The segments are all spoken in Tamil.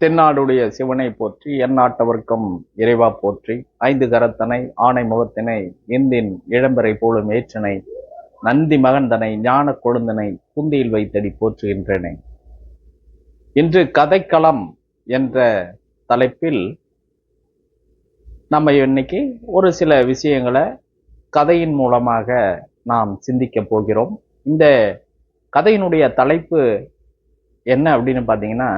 தென்னாடுடைய சிவனை போற்றி எந்நாட்டவர்க்கும் இறைவா போற்றி ஐந்து கரத்தனை ஆணை முகத்தினை இந்தின் இளம்பரை போலும் ஏற்றனை நந்தி மகந்தனை ஞான கொழுந்தனை குந்தியில் வைத்தடி போற்றுகின்றேனே. இன்று கதைக்களம் என்ற தலைப்பில் நம்ம இன்னைக்கு ஒரு சில விஷயங்களை கதையின் மூலமாக நாம் சிந்திக்க போகிறோம். இந்த கதையினுடைய தலைப்பு என்ன அப்படின்னு பார்த்தீங்கன்னா,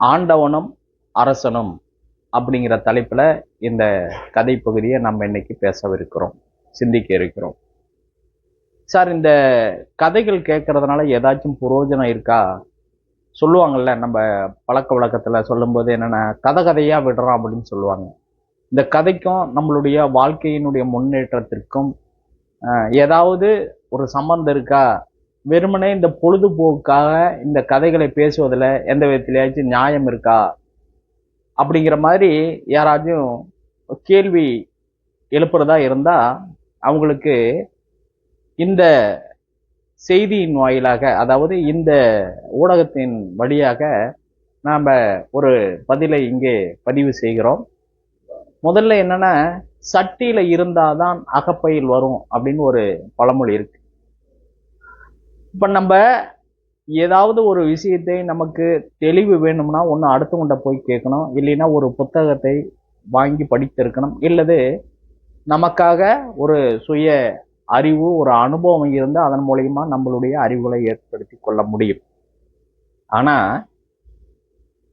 ஆண்டவனும் அரசனும் அப்படிங்கிற தலைப்புல இந்த கதை பகுதியை நம்ம இன்னைக்கு பேசவிருக்கிறோம், சிந்திக்க இருக்கிறோம். சார், இந்த கதைகள் கேட்கறதுனால ஏதாச்சும் பிரயோஜனம் இருக்கா? சொல்லுவாங்கல்ல, நம்ம பழக்க வழக்கத்துல சொல்லும்போது என்னன்னா, கதையா விடுறோம் அப்படின்னு சொல்லுவாங்க. இந்த கதைக்கும் நம்மளுடைய வாழ்க்கையினுடைய முன்னேற்றத்திற்கும் ஏதாவது ஒரு சம்பந்தம் இருக்கா? வெறுமனே இந்த பொழுதுபோக்காக இந்த கதைகளை பேசுவதில் எந்த விதத்திலேயாச்சும் நியாயம் இருக்கா அப்படிங்கிற மாதிரி யாராச்சும் கேள்வி எழுப்புறதா இருந்தா அவங்களுக்கு இந்த செய்தியின் வாயிலாக, அதாவது இந்த ஊடகத்தின் வழியாக நாம் ஒரு பதிலை இங்கே பதிவு செய்கிறோம். முதல்ல என்னன்னா, சட்டியில இருந்தாதான் அகப்பையில் வரும் அப்படின்னு ஒரு பழமொழி இருக்கு. இப்ப நம்ம ஏதாவது ஒரு விஷயத்தை நமக்கு தெளிவு வேணும்னா ஒன்று அடுத்தவங்கிட்ட போய் கேட்கணும், இல்லைன்னா ஒரு புத்தகத்தை வாங்கி படித்திருக்கணும், இல்லது நமக்காக ஒரு சுய அறிவு, ஒரு அனுபவம் இருந்து அதன் மூலியமா நம்மளுடைய அறிவுகளை ஏற்படுத்தி கொள்ள முடியும். ஆனா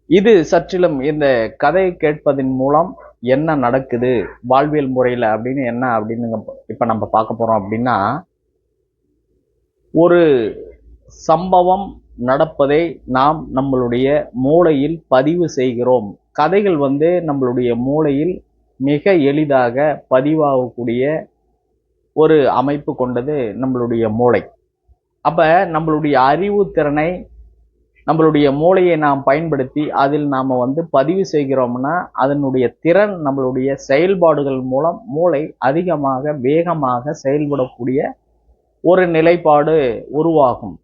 இது சற்றிலும் இந்த கதை கேட்பதன் மூலம் என்ன நடக்குது வாழ்வியல் முறையில அப்படின்னு என்ன அப்படின்னு இப்ப நம்ம பார்க்க போறோம். அப்படின்னா, ஒரு சம்பவம் நடப்பதை நாம் நம்மளுடைய மூளையில் பதிவு செய்கிறோம். கதைகள் நம்மளுடைய மூளையில் மிக எளிதாக பதிவாகக்கூடிய ஒரு அமைப்பு கொண்டது நம்மளுடைய மூளை. அப்ப நம்மளுடைய அறிவு திறனை, நம்மளுடைய மூளையை நாம் பயன்படுத்தி அதில் நாம பதிவு செய்கிறோம்னா அதனுடைய திறன், நம்மளுடைய செயல்பாடுகள் மூலம் மூளை அதிகமாக வேகமாக செயல்படக்கூடிய ஒரு நிலைப்பாடு உருவாகும்.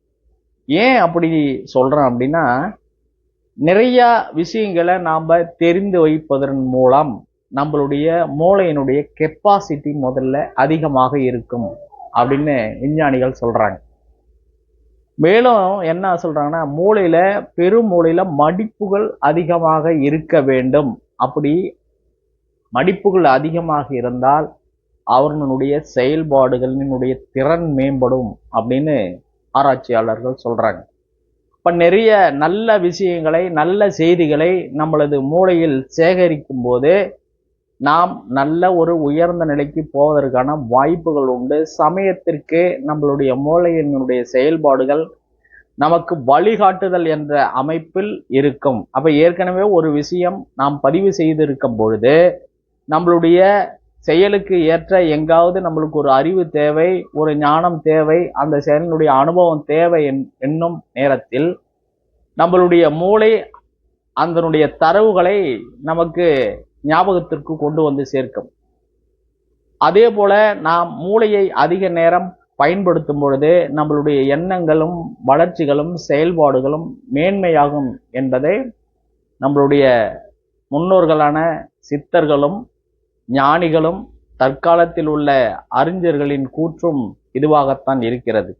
ஏன் அப்படி சொல்றோம் அப்படின்னா, நிறைய விஷயங்களை நாம தெரிந்து வைப்பதன் மூலம் நம்மளுடைய மூளையினுடைய கெப்பாசிட்டி முதல்ல அதிகமாக இருக்கும் அப்படின்னு விஞ்ஞானிகள் சொல்றாங்க. மேலும் என்ன சொல்றாங்கன்னா, பெருமூளையில மடிப்புகள் அதிகமாக இருக்க வேண்டும். அப்படி மடிப்புகள் அதிகமாக இருந்தால் அவர்களுடைய செயல்பாடுகளினுடைய திறன் மேம்படும் அப்படின்னு ஆராய்ச்சியாளர்கள் சொல்றாங்க. இப்ப நிறைய நல்ல விஷயங்களை, நல்ல செய்திகளை நம்மளது மூளையில் சேகரிக்கும் போது நாம் நல்ல ஒரு உயர்ந்த நிலைக்கு போவதற்கான வாய்ப்புகள் உண்டு. சமயத்திற்கு நம்மளுடைய மூளையினுடைய செயல்பாடுகள் நமக்கு வழிகாட்டுதல் என்ற அமைப்பில் இருக்கும். அப்ப ஏற்கனவே ஒரு விஷயம் நாம் பதிவு செய்திருக்கும் பொழுது நம்மளுடைய செயலுக்கு ஏற்ற எங்காவது நம்மளுக்கு ஒரு அறிவு தேவை, ஒரு ஞானம் தேவை, அந்த செயலினுடைய அனுபவம் தேவை என்னும் நேரத்தில் நம்மளுடைய மூளை அதனுடைய தரவுகளை நமக்கு ஞாபகத்திற்கு கொண்டு வந்து சேர்க்கும். அதே போல நாம் மூளையை அதிக நேரம் பயன்படுத்தும் பொழுது நம்மளுடைய எண்ணங்களும் வளர்ச்சிகளும் செயல்பாடுகளும் மேன்மையாகும் என்பதை நம்மளுடைய முன்னோர்களான சித்தர்களும் ஞானிகளும் தற்காலத்தில் உள்ள அறிஞர்களின் கூற்றும் இதுவாகத்தான் இருக்கிறது.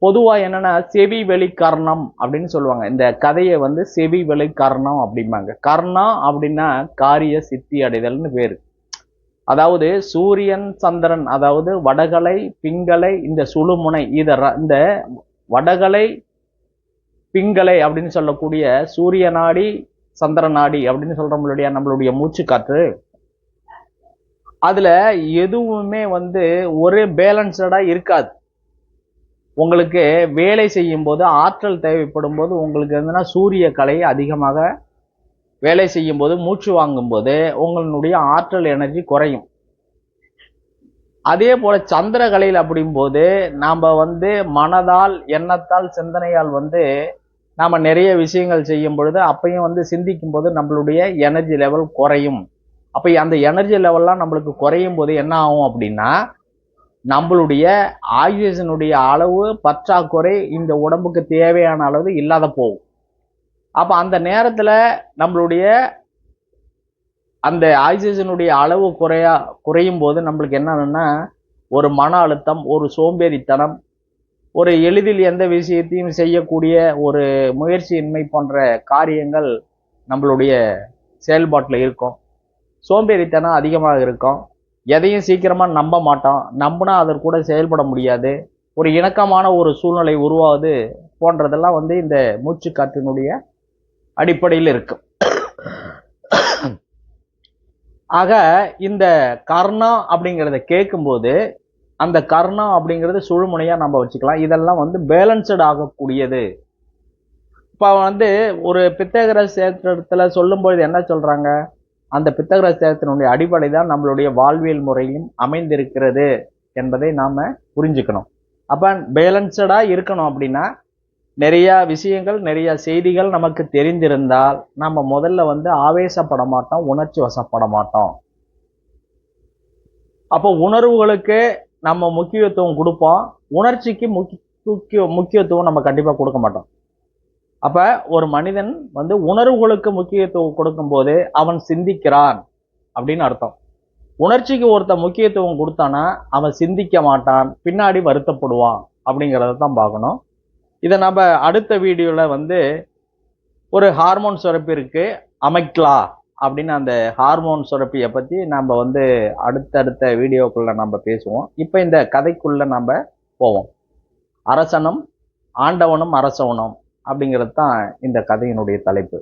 பொதுவா என்னன்னா, செவி வெளி கர்ணம் அப்படின்னு சொல்லுவாங்க. இந்த கதையை செவி வெளி கர்ணம் அப்படிம்பாங்க. கர்ணம் அப்படின்னா காரிய சித்தி அடைதல்னு பேரு. அதாவது சூரியன் சந்திரன், அதாவது வடகலை பிங்கலை, இந்த சுழுமுனை, இந்த வடகலை பிங்கலை அப்படின்னு சொல்லக்கூடிய சூரிய நாடி சந்திர நாடி அப்படின்னு சொல்றோம்லையா, நம்மளுடைய மூச்சு காற்று, அதுல எதுவுமே ஒரே பேலன்ஸ்டா இருக்காது. உங்களுக்கு வேலை செய்யும் போது ஆற்றல் தேவைப்படும் போது உங்களுக்கு சூரிய கலை அதிகமாக வேலை செய்யும் போது, மூச்சு வாங்கும் போது உங்களுடைய ஆற்றல் எனர்ஜி குறையும். அதே போல சந்திர கலையில் அப்படிங்கும்போது நாம மனதால், எண்ணத்தால், சிந்தனையால் நாம நிறைய விஷயங்கள் செய்யும் பொழுது அப்பயும் சிந்திக்கும் போது நம்மளுடைய எனர்ஜி லெவல் குறையும். அப்ப அந்த எனர்ஜி லெவல்லாம் நம்மளுக்கு குறையும் போது என்ன ஆகும் அப்படின்னா, நம்மளுடைய ஆக்சிஜனுடைய அளவு பற்றாக்குறை இந்த உடம்புக்கு தேவையான அளவு இல்லாத போகும். அப்ப அந்த நேரத்துல நம்மளுடைய அந்த ஆக்சிஜனுடைய அளவு குறையும் போது நம்மளுக்கு என்னன்னா ஒரு மன அழுத்தம், ஒரு சோம்பேறித்தனம், ஒரு எளிதில் எந்த விஷயத்தையும் செய்யக்கூடிய ஒரு முயற்சியின்மை போன்ற காரியங்கள் நம்மளுடைய செயல்பாட்டில் இருக்கும். சோம்பேறித்தனம் அதிகமாக இருக்கும். எதையும் சீக்கிரமா நம்ப மாட்டோம். நம்பினா அதற்கு கூட செயல்பட முடியாது. ஒரு இணக்கமான ஒரு சூழ்நிலை உருவாவது போன்றதெல்லாம் இந்த மூச்சு காற்றினுடைய அடிப்படையில் இருக்கு. ஆக இந்த கர்ணம் அப்படிங்கிறத கேட்கும்போது அந்த கர்ணம் அப்படிங்கிறது சுழுமுனையா நம்ம வச்சுக்கலாம். இதெல்லாம் பேலன்ஸ்டு ஆகக்கூடியது. இப்ப ஒரு பித்தகரஸ் தேற்றத்துல சொல்லும்போது என்ன சொல்றாங்க, அந்த பித்தகரஸ் தேற்றத்தினுடைய அடிப்படை தான் நம்மளுடைய வாழ்வியல் முறையும் அமைந்திருக்கிறது என்பதை நாம புரிஞ்சுக்கணும். அப்ப பேலன்ஸ்டா இருக்கணும் அப்படின்னா நிறைய விஷயங்கள், நிறைய செய்திகள் நமக்கு தெரிந்திருந்தால் நம்ம முதல்ல ஆவேசப்பட மாட்டோம், உணர்ச்சி வசப்பட மாட்டோம். அப்போ உணர்வுகளுக்கு நம்ம முக்கியத்துவம் கொடுப்போம், உணர்ச்சிக்கு முக்கியத்துவம் நம்ம கண்டிப்பா கொடுக்க மாட்டோம். அப்ப ஒரு மனிதன் உணர்வுகளுக்கு முக்கியத்துவம் கொடுக்கும் போது அவன் சிந்திக்கிறான் அப்படின்னு அர்த்தம். உணர்ச்சிக்கு ஒருத்த முக்கியத்துவம் கொடுத்தானா அவன் சிந்திக்க மாட்டான், பின்னாடி வருத்தப்படுவான் அப்படிங்கிறத தான் பார்க்கணும். இதை நம்ம அடுத்த வீடியோல ஒரு ஹார்மோன் சுரப்பி இருக்கு, அமைக்லா அப்படின்னு, அந்த ஹார்மோன் சுரப்பியை பத்தி நம்ம அடுத்தடுத்த வீடியோக்குள்ள நம்ம பேசுவோம். இப்ப இந்த கதைக்குள்ள நம்ம போவோம். அரசனும் ஆண்டவனும் அரசவனும் அப்படிங்கிறது தான் இந்த கதையினுடைய தலைப்பு.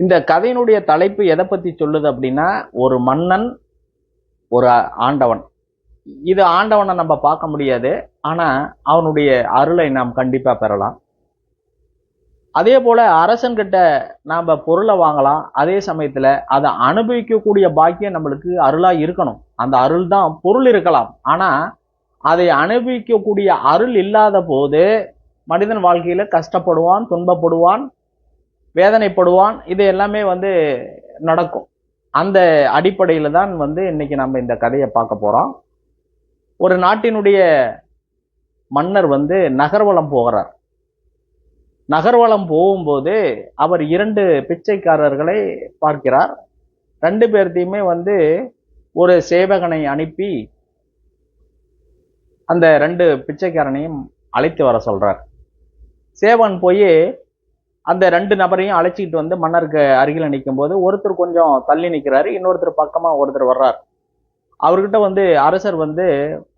இந்த கதையினுடைய தலைப்பு எதை பத்தி சொல்லுது அப்படின்னா, ஒரு மன்னன், ஒரு ஆண்டவன். இது ஆண்டவனை நம்ம பார்க்க முடியாது, ஆனா அவனுடைய அருளை நாம் கண்டிப்பா பெறலாம். அதே போல அரசன் கிட்ட நாம பொருளை வாங்கலாம், அதே சமயத்துல அதை அனுபவிக்கக்கூடிய பாக்கியம் நம்மளுக்கு அருளா இருக்கணும். அந்த அருள் தான் பொருள் இருக்கலாம், ஆனா அதை அனுபவிக்கக்கூடிய அருள் இல்லாத போது மனிதன் வாழ்க்கையில கஷ்டப்படுவான், துன்பப்படுவான், வேதனைப்படுவான். இது எல்லாமே நடக்கும். அந்த அடிப்படையில தான் இன்னைக்கு நம்ம இந்த கதையை பார்க்க போறோம். ஒரு நாட்டினுடைய மன்னர் நகர்வலம் போகிறார். நகர்வலம் போகும்போது அவர் 2 பிச்சைக்காரர்களை பார்க்கிறார். 2 பேர்த்தையுமே ஒரு சேவகனை அனுப்பி அந்த 2 பிச்சைக்காரனையும் அழைத்து வர சொல்றார். சேவன் போய் அந்த 2 நபரையும் அழைச்சிட்டு மன்னருக்கு அருகில் நிற்கும் போது ஒருத்தர் கொஞ்சம் தள்ளி நிற்கிறாரு, இன்னொருத்தர் பக்கமா ஒருத்தர் வர்றார். அவர்கிட்ட அரசர்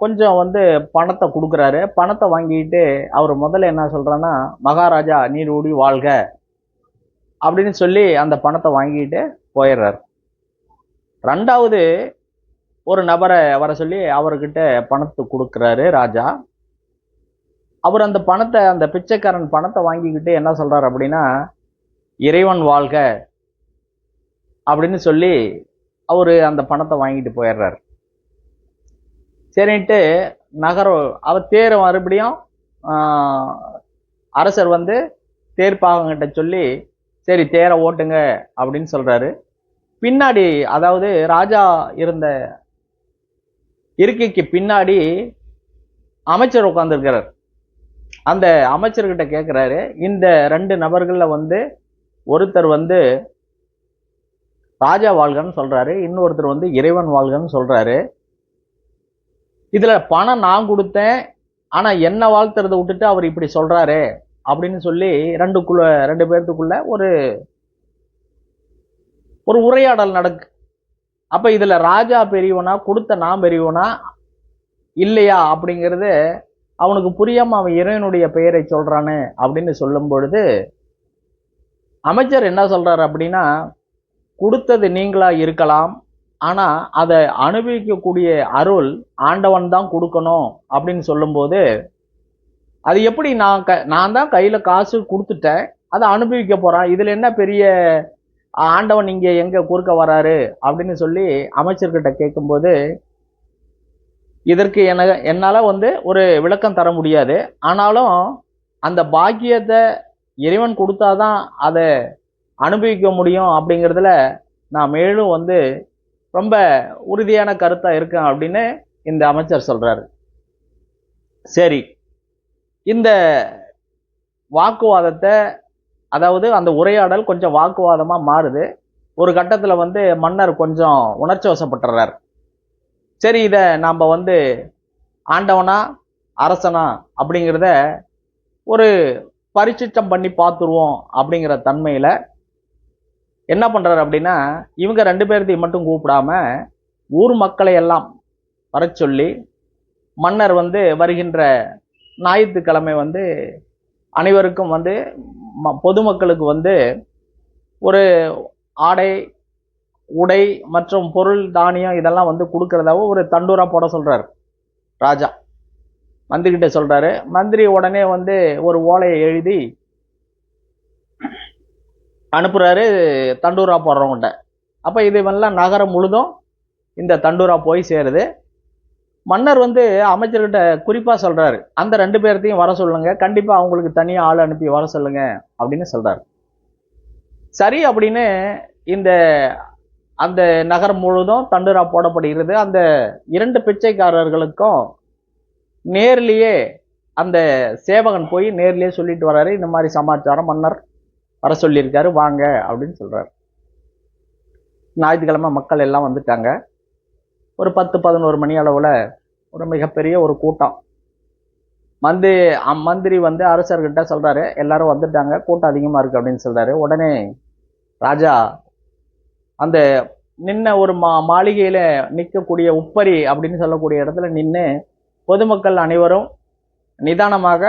கொஞ்சம் பணத்தை கொடுக்குறாரு. பணத்தை வாங்கிட்டு அவர் முதல்ல என்ன சொல்றாருன்னா, மகாராஜா நீடூடி வாழ்க அப்படின்னு சொல்லி அந்த பணத்தை வாங்கிட்டு போயிடுறாரு. 2வது ஒரு நபரை வர சொல்லி அவர்கிட்ட பணத்தை கொடுக்குறாரு ராஜா. அவர் அந்த பணத்தை, அந்த பிச்சைக்காரன் பணத்தை வாங்கிக்கிட்டு என்ன சொல்றாரு அப்படின்னா, இறைவன் வாழ்க அப்படின்னு சொல்லி அவரு அந்த பணத்தை வாங்கிட்டு போயிடுறாரு. சரின்ட்டு அவர் தேரை மறுபடியும் அரசர் தேர்ப்பாகங்கிட்ட சொல்லி சரி தேரை ஓட்டுங்க அப்படின்னு சொல்றாரு. பின்னாடி, அதாவது ராஜா இருந்த இருக்கைக்கு பின்னாடி அமைச்சர் உட்கார்ந்துருக்கிறார். அந்த அமைச்சர்கிட்ட கேட்கிறாரு, இந்த 2 நபர்கள்ல ஒருத்தர் ராஜா வாழ்கன்னு சொல்றாரு, இன்னொருத்தர் இறைவன் வாழ்கன்னு சொல்றாரு. இதுல பணம் நான் கொடுத்தேன், ஆனா என்ன வாழ்த்துறதை விட்டுட்டு அவர் இப்படி சொல்றாரு அப்படின்னு சொல்லி 2 பேர்த்துக்குள்ள ஒரு உரையாடல் நடக்கு. அப்ப இதுல ராஜா பெரியவனா, கொடுத்த நான் பெரியவனா இல்லையா அப்படிங்கிறது அவனுக்கு புரியாம அவன் இறைவனுடைய பெயரை சொல்றானே அப்படின்னு சொல்லும் பொழுது அமைச்சர் என்ன சொல்றாரு அப்படின்னா, கொடுத்தது நீங்களா இருக்கலாம், ஆனா அதை அனுபவிக்கக்கூடிய அருள் ஆண்டவன் தான் கொடுக்கணும் அப்படின்னு சொல்லும்போது, அது எப்படி நான் தான் கையில காசு கொடுத்துட்டேன், அதை அனுபவிக்க போறான், இதுல என்ன பெரிய ஆண்டவன் இங்க எங்க குறுக்க வராரு அப்படின்னு சொல்லி அமைச்சர்கிட்ட கேட்கும்போது, இதற்கு என்னால ஒரு விளக்கம் தர முடியாது, ஆனாலும் அந்த பாக்கியத்தை இறைவன் கொடுத்தாதான் அதை அனுபவிக்க முடியும் அப்படிங்கிறதுல நான் மேலும் ரொம்ப உறுதியான கருத்தா இருக்கேன் அப்படின்னு இந்த அமைச்சர் சொல்றாரு. சரி, இந்த வாக்குவாதத்தை அதாவது அந்த உரையாடல் கொஞ்சம் வாக்குவாதமா மாறுது. ஒரு கட்டத்துல வந்து மன்னர் கொஞ்சம் உணர்ச்சி வசப்பட்டுறார். சரி, இத நாம வந்து ஆண்டவனா அரசனா அப்படிங்கிறத ஒரு பரிசிட்டம் பண்ணி பார்த்துருவோம் அப்படிங்கிற தன்மையில என்ன பண்றாரு அப்படின்னா, இவங்க 2 பேர்த்தையும் மட்டும் கூப்பிடாம ஊர் மக்களை எல்லாம் வர சொல்லி, மன்னர் வந்து வருகின்ற ஞாயிற்றுக்கிழமை வந்து அனைவருக்கும் வந்து பொதுமக்களுக்கு வந்து ஒரு ஆடை, உடை மற்றும் பொருள், தானியம் இதெல்லாம் வந்து கொடுக்கறதாவும் ஒரு தண்டூரா போட சொல்றாரு ராஜா. மந்திரி கிட்ட சொல்றாரு. மந்திரி உடனே வந்து ஒரு ஓலையை எழுதி அனுப்புறாரு தண்டூரா போடுறவங்கிட்ட. அப்ப இதுவெல்லாம் நகரம் முழுதும் இந்த தண்டூரா போய் சேருது. மன்னர் வந்து அமைச்சர்கிட்ட குறிப்பா சொல்றாரு, அந்த 2 பேர்த்தையும் வர சொல்லுங்க, கண்டிப்பா அவங்களுக்கு தனியா ஆள் அனுப்பி வர சொல்லுங்க அப்படின்னு சொல்றாரு. சரி அப்படின்னு இந்த அந்த நகரம் முழுதும் தண்டூரா போடப்படுகிறது. அந்த 2 பிச்சைக்காரர்களுக்கும் நேர்லயே அந்த சேவகன் போய் நேர்லயே சொல்லிட்டு வர்றாரு, இந்த மாதிரி சமாச்சாரம் மன்னர் வர சொல்லியிருக்காரு, வாங்க அப்படின்னு சொல்றாரு. ஞாயிற்றுக்கிழமை மக்கள் எல்லாம் வந்துட்டாங்க. ஒரு 10-11 மணி அளவுல ஒரு மிகப்பெரிய ஒரு கூட்டம். மந்திரி வந்து அரசர்கிட்ட சொல்றாரு, எல்லாரும் வந்துட்டாங்க, கூட்டம் அதிகமா இருக்கு அப்படின்னு சொல்றாரு. உடனே ராஜா அந்த நின்ன ஒரு மாளிகையில நிற்கக்கூடிய உப்பரி அப்படின்னு சொல்லக்கூடிய இடத்துல நின்று, பொதுமக்கள் அனைவரும் நிதானமாக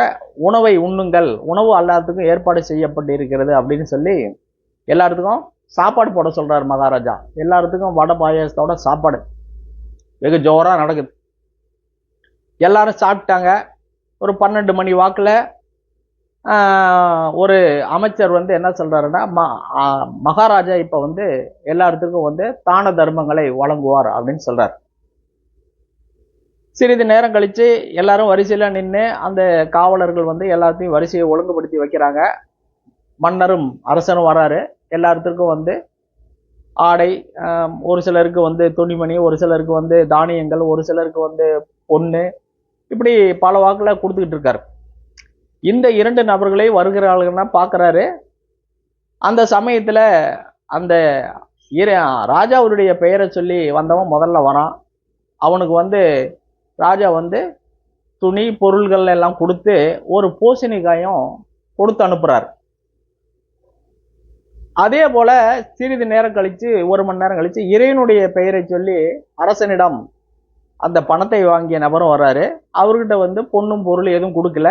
உணவை உண்ணுங்கள், உணவு எல்லாத்துக்கும் ஏற்பாடு செய்யப்பட்டு இருக்கிறது அப்படின்னு சொல்லி எல்லாத்துக்கும் சாப்பாடு போட சொல்றாரு மகாராஜா. எல்லாத்துக்கும் வடை பாயாசத்தோட சாப்பாடு வெகு ஜோரா நடக்குது. எல்லாரும் சாப்பிட்டாங்க. ஒரு 12 மணி வாக்குல ஒரு அமைச்சர் வந்து என்ன சொல்றாருன்னா, மகாராஜா இப்ப வந்து எல்லாத்துக்கும் வந்து தான தர்மங்களை வழங்குவார் அப்படின்னு சொல்றாரு. சிறிது நேரம் கழிச்சு எல்லாரும் வரிசையில நின்று அந்த காவலர்கள் வந்து எல்லாத்தையும் வரிசையை ஒழுங்குபடுத்தி வைக்கிறாங்க. மன்னரும் அரசனும் வராரு. எல்லாத்துக்கும் வந்து ஆடை, ஒரு சிலருக்கு வந்து துணிமணி, ஒரு சிலருக்கு வந்து தானியங்கள், ஒரு சிலருக்கு வந்து பொண்ணு, இப்படி பல வாக்குல கொடுத்துக்கிட்டு இருக்காரு. இந்த 2 நபர்களை வருகிறார்கள்னா பாக்குறாரு. அந்த சமயத்துல அந்த ராஜாவுடைய பெயரை சொல்லி வந்தவன் முதல்ல வரான். அவனுக்கு வந்து ராஜா வந்து துணி பொருள்கள் எல்லாம் கொடுத்து ஒரு பூசணிக்காயும் கொடுத்து அனுப்புறாரு. அதே போல சிறிது நேரம் கழிச்சு, 1 மணி நேரம் கழிச்சு இறைவனுடைய பெயரை சொல்லி அரசனிடம் அந்த பணத்தை வாங்கிய நபரும் வர்றாரு. அவர்கிட்ட வந்து பொண்ணும் பொருள் எதுவும் கொடுக்கல,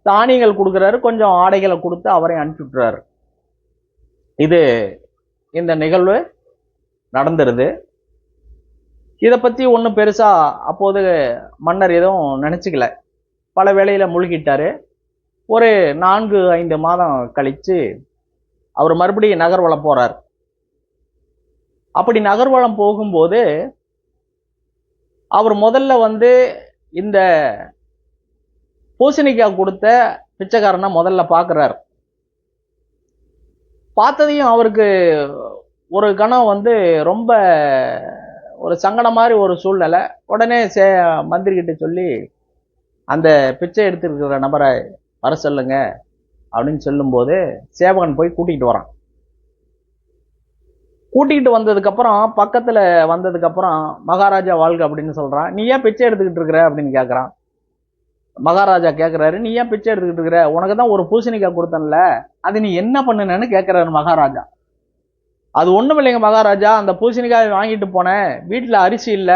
தானியங்கள் கொடுக்குறாரு, கொஞ்சம் ஆடைகளை கொடுத்து அவரை அனுப்பி விட்டுறாரு. இது இந்த நிகழ்வு நடந்துருது. இதை பத்தி ஒன்றும் பெருசா அப்போது மன்னர் எதுவும் நினைச்சுக்கல, பல வேளையில மூழ்கிட்டாரு. ஒரு 4-5 மாதம் கழிச்சு அவர் மறுபடியும் நகர்வலம் போறார். அப்படி நகர்வலம் போகும்போது அவர் முதல்ல வந்து இந்த பூசணிக்காய் கொடுத்த பிச்சைக்காரனை முதல்ல பாக்குறார். பார்த்ததையும் அவருக்கு ஒரு கணம் வந்து ரொம்ப ஒரு சங்கடம் மாதிரி ஒரு சூழ்நிலை. உடனே மந்திரி கிட்ட சொல்லி அந்த பிச்சை எடுத்துருக்கிற நபரை வர சொல்லுங்க அப்படின்னு சொல்லும்போது சேவகன் போய் கூட்டிகிட்டு வரான். கூட்டிகிட்டு வந்ததுக்கு அப்புறம் பக்கத்துல வந்ததுக்கு அப்புறம் மகாராஜா வாழ்க அப்படின்னு சொல்றான். நீ ஏன் பிச்சை எடுத்துக்கிட்டு இருக்கிற அப்படின்னு கேட்கறான். மகாராஜா கேட்கிறாரு, நீ ஏன் பிச்சை எடுத்துக்கிட்டு இருக்கிற, உனக்கு தான் ஒரு பூசணிக்காய் கொடுத்தன்ல, அது நீ என்ன பண்ணுனன்னு கேட்கிறாரு மகாராஜா. அது ஒண்ணும் இல்லைங்க மகாராஜா, அந்த பூசணிக்காய் வாங்கிட்டு போனேன், வீட்டுல அரிசி இல்ல,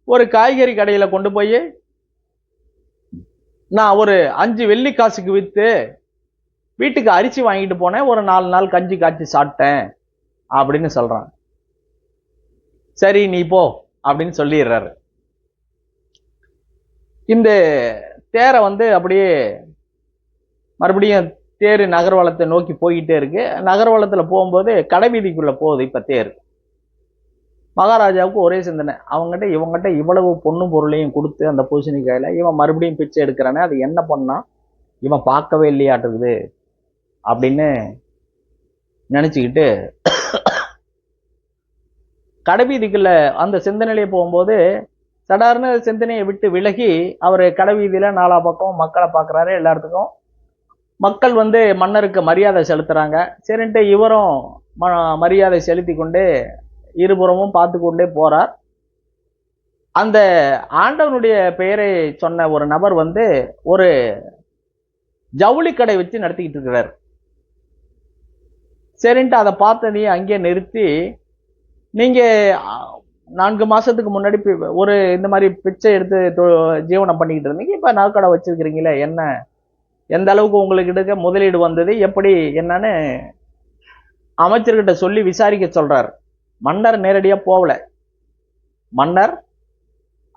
ஒரு காய்கறி கடையில கொண்டு போய் நான் ஒரு 5 வெள்ளி காசுக்கு வித்து வீட்டுக்கு அரிசி வாங்கிட்டு போனேன், ஒரு 4 நாள் கஞ்சி காய்ச்சி சாப்பிட்டேன் அப்படின்னு சொல்றான். சரி நீ போ அப்படின்னு சொல்லிடுறாரு. இந்த தேரை வந்து அப்படியே மறுபடியும் தேர் நகர்வலத்தை நோக்கி போய்கிட்டே இருக்கு. நகர்வலத்துல போகும்போது கடைவீதிக்குள்ள போகுது இப்ப தேர். மகாராஜாவுக்கு ஒரே சிந்தனை, அவங்ககிட்ட இவங்ககிட்ட இவ்வளவு பொண்ணும் பொருளையும் கொடுத்து அந்த பூசணிக்காயில இவன் மறுபடியும் பிச்சை எடுக்கிறானே, அது என்ன பண்ணா இவன் பார்க்கவே இல்லையாட்டுக்குது அப்படின்னு நினைச்சுக்கிட்டு கடைவீதிக்குள்ள அந்த சிந்தனையிலே போகும்போது சடார்னு சிந்தனையை விட்டு விலகி அவர் கடைவீதியில 4 பக்கம் மக்களை பார்க்குறாரு. எல்லாத்துக்கும் மக்கள் வந்து மன்னருக்கு மரியாதை செலுத்துறாங்க. சரின்ட்டு இவரும் மரியாதை செலுத்தி கொண்டே இருபுறமும் பார்த்து கொண்டே போறார். அந்த ஆண்டவனுடைய பெயரை சொன்ன ஒரு நபர் வந்து ஒரு ஜவுளி கடை வச்சு நடத்திக்கிட்டு இருக்கிறார். சரின்ட்டு அதை பார்த்ததையும் அங்கேயே நிறுத்தி, நீங்க 4 மாசத்துக்கு முன்னாடி ஒரு இந்த மாதிரி பிச்சை எடுத்து ஜீவனம் பண்ணிக்கிட்டு இருந்தீங்க, இப்ப நகைக்கடை வச்சிருக்கிறீங்களே, என்ன எந்த அளவுக்கு உங்களுக்கு எடுக்க முதலீடு வந்தது, எப்படி என்னன்னு அமைச்சர்கிட்ட சொல்லி விசாரிக்க சொல்றார். மன்னர் நேரடியா போகல. மன்னர்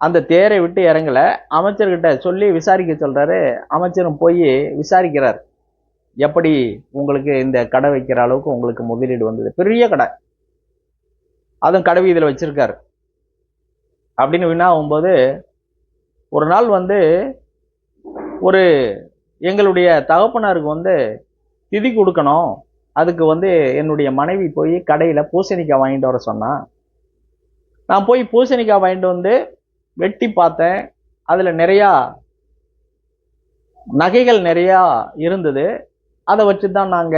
அந்த தேரை விட்டு இறங்கல, அமைச்சர்கிட்ட சொல்லி விசாரிக்க சொல்றாரு. அமைச்சரும் போய் விசாரிக்கிறார், எப்படி உங்களுக்கு இந்த கடை வைக்கிற அளவுக்கு உங்களுக்கு முதலீடு வந்தது, பெரிய கடை, அதுவும் கடை வீதியில வச்சிருக்காரு அப்படின்னு வினாவும்போது, ஒரு நாள் வந்து ஒரு எங்களுடைய தகப்பனாருக்கு வந்து திதி கொடுக்கணும், அதுக்கு வந்து என்னுடைய மனைவி போய் கடையில பூசணிக்காய் வாங்கிட்டு வர சொன்னா, நான் போய் பூசணிக்காய் வாங்கிட்டு வந்து வெட்டி பார்த்தேன். அதுல நிறையா நகைகள் நிறையா இருந்தது. அதை வச்சுதான் நாங்க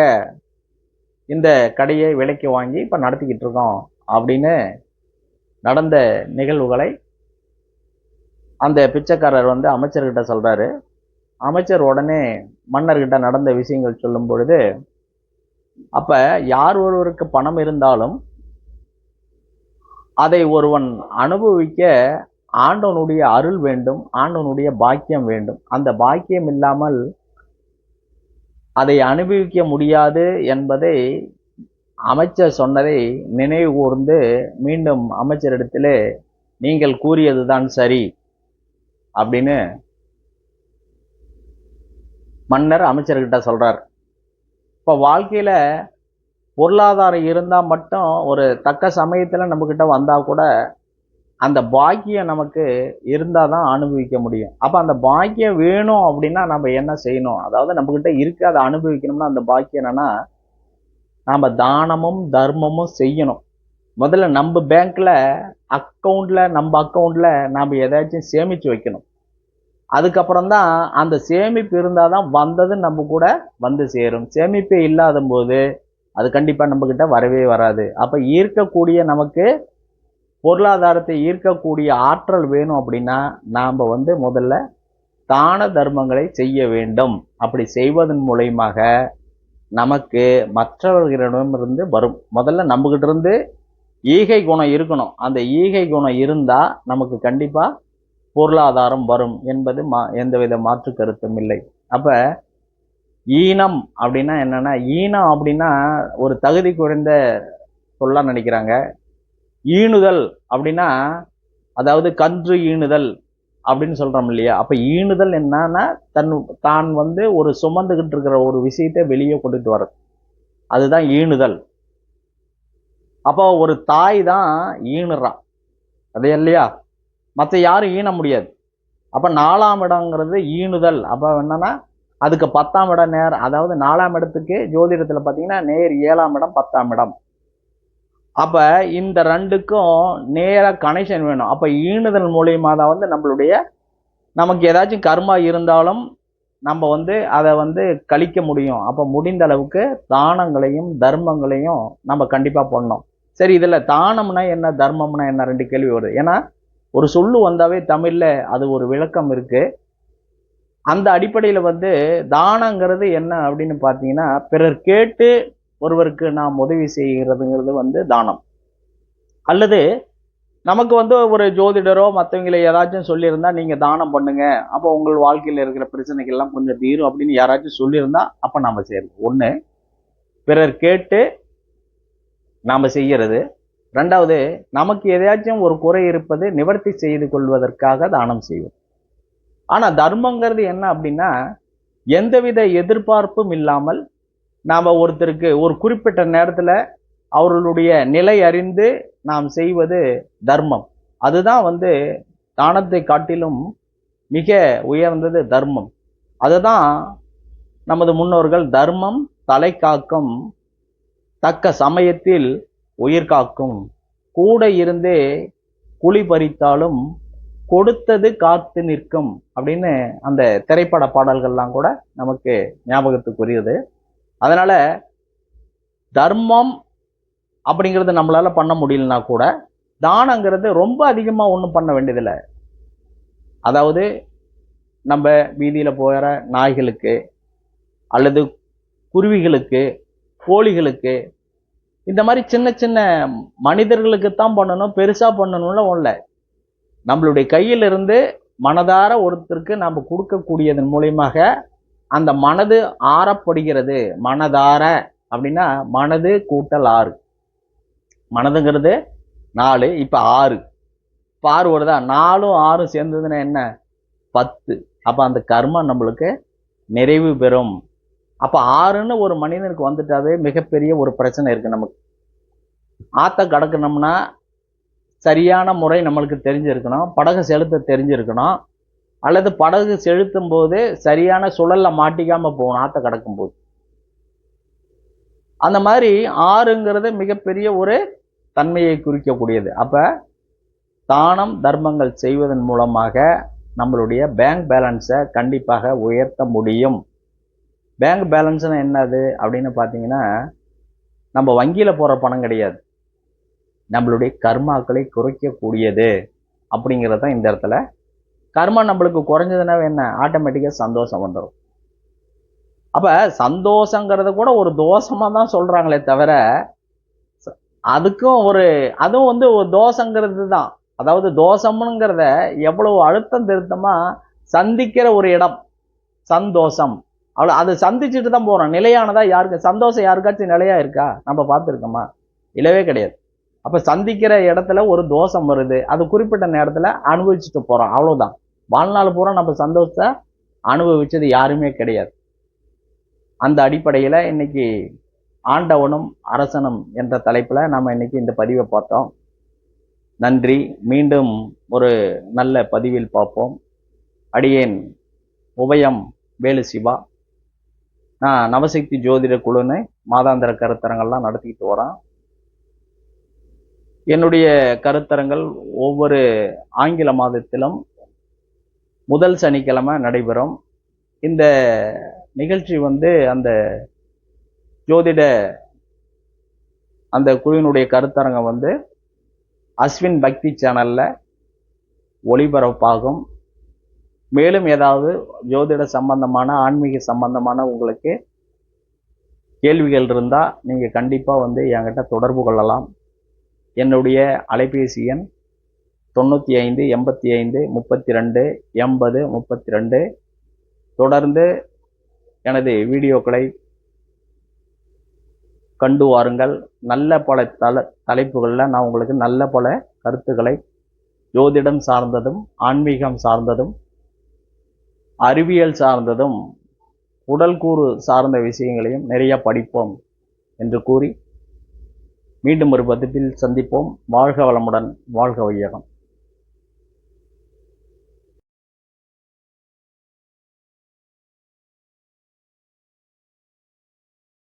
இந்த கடையை விலைக்கு வாங்கி இப்ப நடத்திக்கிட்டு இருக்கோம் அப்படின்னு நடந்த நிகழ்வுகளை அந்த பிச்சைக்காரர் வந்து அமைச்சர்கிட்ட சொல்றாரு. அமைச்சர் உடனே மன்னர்கிட்ட நடந்த விஷயங்கள் சொல்லும் பொழுது, அப்ப யார் ஒருவருக்கு பணம் இருந்தாலும் அதை ஒருவன் அனுபவிக்க ஆண்டவனுடைய அருள் வேண்டும், ஆண்டவனுடைய பாக்கியம் வேண்டும். அந்த பாக்கியம் இல்லாமல் அதை அனுபவிக்க முடியாது என்பதை அமைச்சர் சொன்னதை நினைவு கூர்ந்து மீண்டும் அமைச்சரிடத்திலே, நீங்கள் கூறியதுதான் சரி அப்படின்னு மன்னர் அமைச்சர்கிட்ட சொல்றார். இப்ப வாழ்க்கையில பொருளாதாரம் இருந்தா மட்டும் ஒரு தக்க சமயத்துல நம்ம கிட்ட வந்தா கூட அந்த பாக்கியம் நமக்கு இருந்தாதான் அனுபவிக்க முடியும். அப்ப அந்த பாக்கியம் வேணும் அப்படின்னா நம்ம என்ன செய்யணும், அதாவது நம்ம கிட்ட இருக்கு அதை அனுபவிக்கணும்னா அந்த பாக்கியம் என்னன்னா, நாம தானமும் தர்மமும் செய்யணும். முதல்ல நம்ம பேங்க்ல நம்ம அக்கௌண்ட்ல நாம ஏதாச்சும் சேமிச்சு வைக்கணும். அதுக்கப்புறம் தான் அந்த சேமிப்பு இருந்தாதான் வந்தது நம்ம கூட வந்து சேரும். சேமிப்பே இல்லாத போது அது கண்டிப்பா நம்ம கிட்ட வரவே வராது. அப்ப ஈர்க்கக்கூடிய, நமக்கு பொருளாதாரத்தை ஈர்க்கக்கூடிய ஆற்றல் வேணும் அப்படின்னா நாம வந்து முதல்ல தான தர்மங்களை செய்ய வேண்டும். அப்படி செய்வதன் மூலமாக நமக்கு மற்றவர்களிடமிருந்து வரும். முதல்ல நம்ம கிட்ட இருந்து ஈகை குணம் இருக்கணும். அந்த ஈகை குணம் இருந்தா நமக்கு கண்டிப்பா பொருளாதாரம் வரும் என்பது எந்தவித மாற்று கருத்தும் இல்லை. அப்ப ஈனம் அப்படின்னா என்னன்னா, ஈனம் அப்படின்னா ஒரு தகுதி குறைந்த சொல்ல நினைக்கிறாங்க. ஈணுதல் அப்படின்னா அதாவது கன்று ஈணுதல் அப்படின்னு சொல்றோம் இல்லையா. அப்ப ஈணுதல் என்னன்னா, தான் வந்து ஒரு சுமந்துகிட்டு இருக்கிற ஒரு விஷயத்தை வெளியே கொண்டுட்டு வர்றது, அதுதான் ஈணுதல். அப்போ ஒரு தாய் தான் ஈணுறான், அதே இல்லையா, மற்ற யாரும் ஈன முடியாது. அப்ப 4ஆம் இடங்கிறது ஈணுதல். அப்ப என்னன்னா அதுக்கு 10ஆம் இடம் நேர், அதாவது 4ஆம் இடத்துக்கு ஜோதிடத்துல பாத்தீங்கன்னா நேர் 7ஆம் இடம் 10ஆம் இடம். அப்ப இந்த ரெண்டுக்கும் நேர கனெக்ஷன் வேணும். அப்ப ஈணுதல் மூலியமா தான் வந்து நம்மளுடைய நமக்கு ஏதாச்சும் கர்மா இருந்தாலும் நம்ம வந்து அதை வந்து கழிக்க முடியும். அப்ப முடிந்த அளவுக்கு தானங்களையும் தர்மங்களையும் நம்ம கண்டிப்பா பண்ணணும். சரி, இதுல தானம்னா என்ன, தர்மம்னா என்ன, 2 கேள்வி வருது. ஏன்னா ஒரு சொல்லு வந்தாவே தமிழ்ல அது ஒரு விளக்கம் இருக்கு. அந்த அடிப்படையில வந்து தானங்கிறது என்ன அப்படின்னு பாத்தீங்கன்னா, பிறர் கேட்டு ஒருவருக்கு நாம் உதவி செய்கிறதுங்கிறது வந்து தானம். அல்லது நமக்கு வந்து ஒரு ஜோதிடரோ மற்றவங்களை ஏதாச்சும் சொல்லியிருந்தா நீங்க தானம் பண்ணுங்க, அப்போ உங்கள் வாழ்க்கையில் இருக்கிற பிரச்சனைகள் எல்லாம் கொஞ்சம் தீரும் அப்படின்னு யாராச்சும் சொல்லியிருந்தா அப்ப நாம செய்யறது. ஒண்ணு, பிறர் கேட்டு நாம செய்யறது. 2வது, நமக்கு எதையாச்சும் ஒரு குறை இருப்பது நிவர்த்தி செய்து கொள்வதற்காக தானம் செய்வது. ஆனா தர்மங்கிறது என்ன அப்படின்னா, எந்தவித எதிர்பார்ப்பும் இல்லாமல் நாம ஒருத்தருக்கு ஒரு குறிப்பிட்ட நேரத்துல அவர்களுடைய நிலை அறிந்து நாம் செய்வது தர்மம். அதுதான் வந்து தானத்தை காட்டிலும் மிக உயர்ந்தது தர்மம். அதுதான் நமது முன்னோர்கள் தர்மம் தலை காக்கும், தக்க சமயத்தில் உயிர் காக்கும், கூட இருந்தே குழி பறித்தாலும் கொடுத்தது காத்து நிற்கும் அப்படின்னு அந்த திரைப்பட பாடல்கள்லாம் கூட நமக்கு ஞாபகத்துக்குரியது. அதனால தர்மம் அப்படிங்கிறது நம்மளால பண்ண முடியலனா கூட தானங்கிறது ரொம்ப அதிகமா ஒன்றும் பண்ண வேண்டியதில்லை. அதாவது நம்ம வீதியில போகிற நாய்களுக்கு அல்லது குருவிகளுக்கு, கோழிகளுக்கு, இந்த மாதிரி சின்ன சின்ன மனிதர்களுக்கு தான் பண்ணணும், பெருசா பண்ணணும்ல ஒண்ணு. நம்மளுடைய கையிலிருந்து மனதார ஒருத்தருக்கு நம்ம கொடுக்கக்கூடியதன் மூலியமாக அந்த மனது ஆறப்படுகிறது. மனதார அப்படின்னா மனது கூட்டல் 6. மனதுங்கிறது 4, இப்ப 6. இப்ப 6 வருதா? 4ம் 6ம் சேர்ந்ததுன்னா என்ன? 10. அப்ப அந்த கர்மா நம்மளுக்கு நிறைவு பெறும். அப்ப 6ன்னு ஒரு மனிதனுக்கு வந்துட்டாவே மிகப்பெரிய ஒரு பிரச்சனை இருக்கு நமக்கு. ஆத்த கடக்கணும்னா சரியான முறை நம்மளுக்கு தெரிஞ்சிருக்கணும், படகு செலுத்த தெரிஞ்சிருக்கணும், அல்லது படகு செலுத்தும் போது சரியான சுழல்ல மாட்டிக்காம போகணும் ஆத்த கடக்கும் போது. அந்த மாதிரி 6ங்கிறது மிகப்பெரிய ஒரு தன்மையை குறிக்கக்கூடியது. அப்ப தானம் தர்மங்கள் செய்வதன் மூலமாக நம்மளுடைய பேங்க் பேலன்ஸை கண்டிப்பாக உயர்த்த முடியும். பேங்க் பேலன்ஸ்னா என்னது அப்படின்னு பார்த்தீங்கன்னா, நம்ம வங்கியில போற பணம் கிடையாது, நம்மளுடைய கர்மாக்களை குறைக்கக்கூடியது அப்படிங்கிறது இந்த இடத்துல. கர்மா நம்மளுக்கு குறைஞ்சதுன்னா என்ன? ஆட்டோமேட்டிக்கா சந்தோஷம் வந்துடும். அப்ப சந்தோஷங்கிறத கூட ஒரு தோஷமா தான் சொல்றாங்களே தவிர, அதுக்கும் அதுவும் ஒரு தோஷங்கிறது தான். அதாவது தோஷம்ங்கிறத எவ்வளவு அழுத்தம் திருத்தமா சந்திக்கிற ஒரு இடம் சந்தோஷம். அவ்வளவு அதை சந்திச்சுட்டு தான் போறோம். நிலையானதா யாருக்கு சந்தோஷம்? யாருக்காச்சும் நிலையா இருக்கா? நம்ம பார்த்துருக்கோமா? இல்லவே கிடையாது. அப்ப சந்திக்கிற இடத்துல ஒரு தோஷம் வருது, அது குறிப்பிட்ட நேரத்துல அனுபவிச்சுட்டு போறோம், அவ்வளவுதான். வாழ்நாள் பூரா நம்ம சந்தோஷத்தை அனுபவிச்சது யாருமே கிடையாது. அந்த அடிப்படையில இன்னைக்கு ஆண்டவனும் அரசனும் என்ற தலைப்புல நாம இன்னைக்கு இந்த பதிவை பார்த்தோம். நன்றி. மீண்டும் ஒரு நல்ல பதிவில் பார்ப்போம். அடியேன் உபயம் வேலு சிவா. நான் நவசக்தி ஜோதிட குழுன்னு மாதாந்திர கருத்தரங்கள்லாம் நடத்திக்கிட்டு வரேன். என்னுடைய கருத்தரங்கள் ஒவ்வொரு ஆங்கில மாதத்திலும் முதல் சனிக்கிழமை நடைபெறும். இந்த நிகழ்ச்சி அந்த ஜோதிட அந்த குழுவினுடைய கருத்தரங்கம் அஸ்வின் பக்தி சேனல்ல ஒளிபரப்பாகும். மேலும் ஏதாவது ஜோதிட சம்பந்தமான ஆன்மீக சம்பந்தமான உங்களுக்கு கேள்விகள் இருந்தா நீங்க கண்டிப்பா என்கிட்ட தொடர்பு கொள்ளலாம். என்னுடைய அலைபேசி எண் 95 85 32 80 32. தொடர்ந்து எனது வீடியோக்களை கண்டு வாருங்கள். நல்ல பல தலைப்புகளில் நான் உங்களுக்கு நல்ல பல கருத்துக்களை ஜோதிடம் சார்ந்ததும், ஆன்மீகம் சார்ந்ததும், அறிவியல் சார்ந்ததும், உடல் கூறு சார்ந்த விஷயங்களையும் நிறைய படிப்போம் என்று கூறி மீண்டும் ஒரு பதிப்பில் சந்திப்போம். வாழ்க வளமுடன், வாழ்க வையகம்.